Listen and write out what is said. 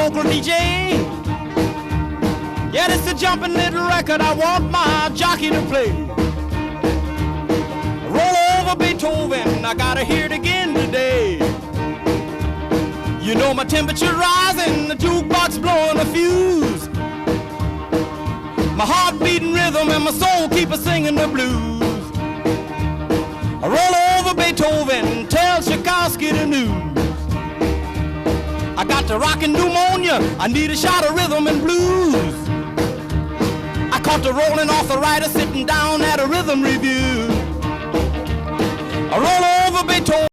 local DJ. Yeah, this is a jumping little record I want my jockey to play. Roll over Beethoven, I gotta hear it again today. You know my temperature rising, the jukebox blowing a fuse. My heart beating rhythm and my soul keep singing the blues. Roll over Beethoven, tell Tchaikovsky the news. I got the rockin' pneumonia, I need a shot of rhythm and blues. I caught the rolling arthritis sitting down at a rhythm review. I roll over Beethoven.